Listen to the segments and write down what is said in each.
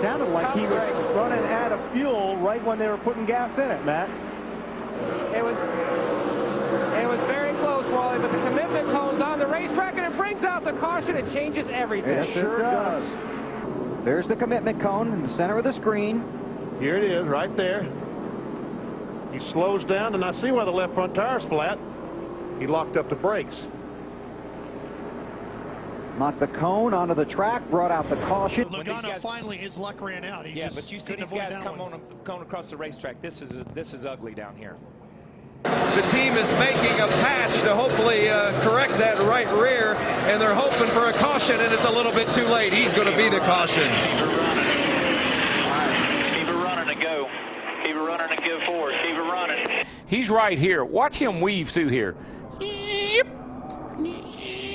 sounded like he was running out of fuel right when they were putting gas in it, Matt. It was very close, Wally, but the commitment cone's on the racetrack, and it brings out the caution. It changes everything. Yes, it sure does. There's the commitment cone in the center of the screen. Here it is, right there. He slows down, and I see why the left front tire's flat. He locked up the brakes. Knocked the cone onto the track, brought out the caution. Logano finally, his luck ran out. Yeah, but you see these guys come on going across the racetrack. This is ugly down here. The team is making a patch to hopefully correct that right rear, and they're hoping for a caution, and it's a little bit too late. He's going to be the caution. Keep it running and go. Keep it running and go forward. Keep it running. He's right here. Watch him weave through here. Yep.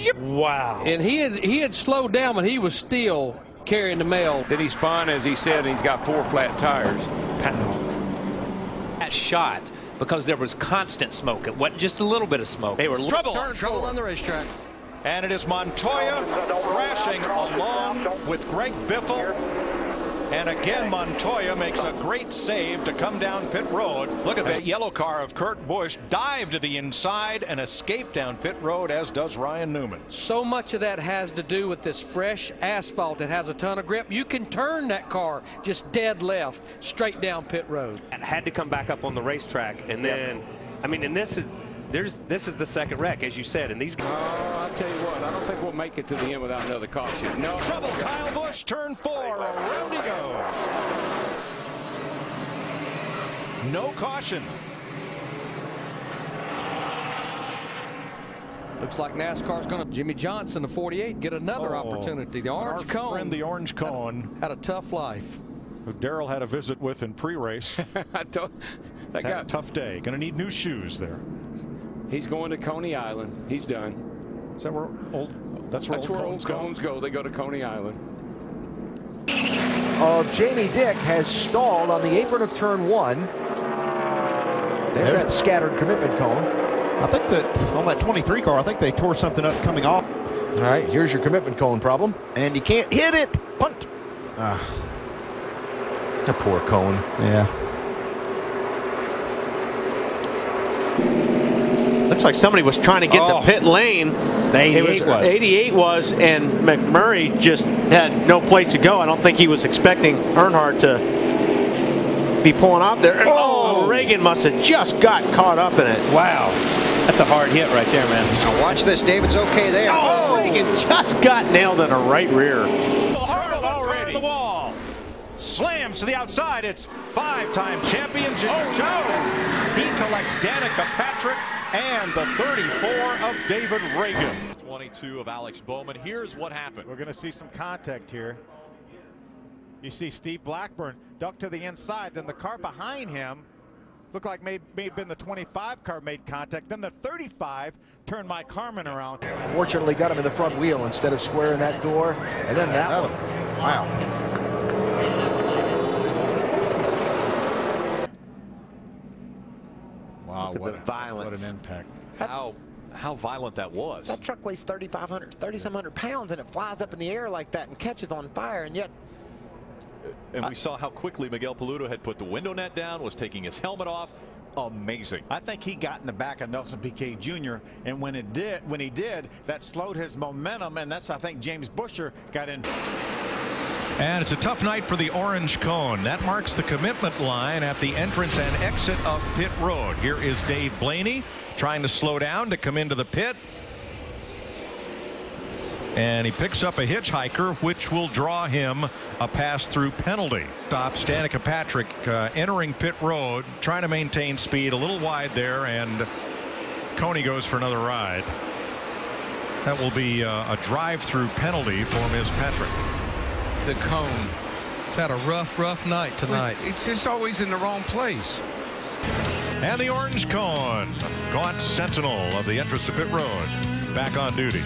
Yep. Wow. And he had slowed down, but he was still carrying the mail. Then he spun, as he said, and he's got 4 flat tires. Pow. That shot, because there was constant smoke. It wasn't just a little bit of smoke. They were Trouble on the racetrack. And it is Montoya crashing along with Greg Biffle. And again, Montoya makes a great save to come down pit road. Look at that yellow car of Kurt Busch dive to the inside and escape down pit road, as does Ryan Newman. So much of that has to do with this fresh asphalt. It has a ton of grip. You can turn that car just dead left straight down pit road. And had to come back up on the racetrack, and then, I mean, and this is the second wreck, as you said, and these guys. I'll tell you what, I don't think we'll make it to the end without another caution. No trouble. Kyle Busch, turn 4, around he goes. No caution. Looks like NASCAR's going to Jimmy Johnson, the 48, get another opportunity. The orange cone. Friend, the orange cone. Had a tough life. Who Darrell had a visit with in pre-race. Had a tough day. Going to need new shoes there. He's going to Coney Island. He's done. Is that where that's where old cones go? They go to Coney Island. Jamie Dick has stalled on the apron of turn 1. There's that scattered commitment cone. I think that on that 23 car, I think they tore something up coming off. All right, here's your commitment cone problem. And you can't hit it. Punt. The poor cone. Yeah. Looks like somebody was trying to get the pit lane. The 88 was, and McMurray just had no place to go. I don't think he was expecting Earnhardt to be pulling off there. Oh, Reagan must have just got caught up in it. Wow. That's a hard hit right there, man. Now watch this. David's okay there. Oh, Reagan just got nailed in a right rear. Already. The wall. Slams to the outside. It's 5-time champion Junior Johnson. He collects Danica Patrick and the 34 of David Reagan. 22 of Alex Bowman. Here's what happened. We're going to see some contact here. You see Steve Blackburn duck to the inside. Then the car behind him looked like may have been the 25 car made contact. Then the 35 turned Mike Carmen around. Fortunately got him in the front wheel instead of squaring that door. And then that one. Wow. Wow, what an impact. How violent that was. That truck weighs 3,700 pounds, and it flies up in the air like that and catches on fire, and yet. And we saw how quickly Miguel Paludo had put the window net down, was taking his helmet off. Amazing. I think he got in the back of Nelson Piquet Jr. and when he did, that slowed his momentum, and that's, I think, James Buescher got in. And it's a tough night for the orange cone. That marks the commitment line at the entrance and exit of pit road. Here is Dave Blaney trying to slow down to come into the pit. And he picks up a hitchhiker, which will draw him a pass-through penalty. Stops Danica Patrick entering pit road, trying to maintain speed, a little wide there, and Coney goes for another ride. That will be a drive-through penalty for Ms. Patrick. The cone. It's had a rough night tonight. It's just always in the wrong place. And the orange cone, gaunt sentinel of the entrance to pit road, back on duty.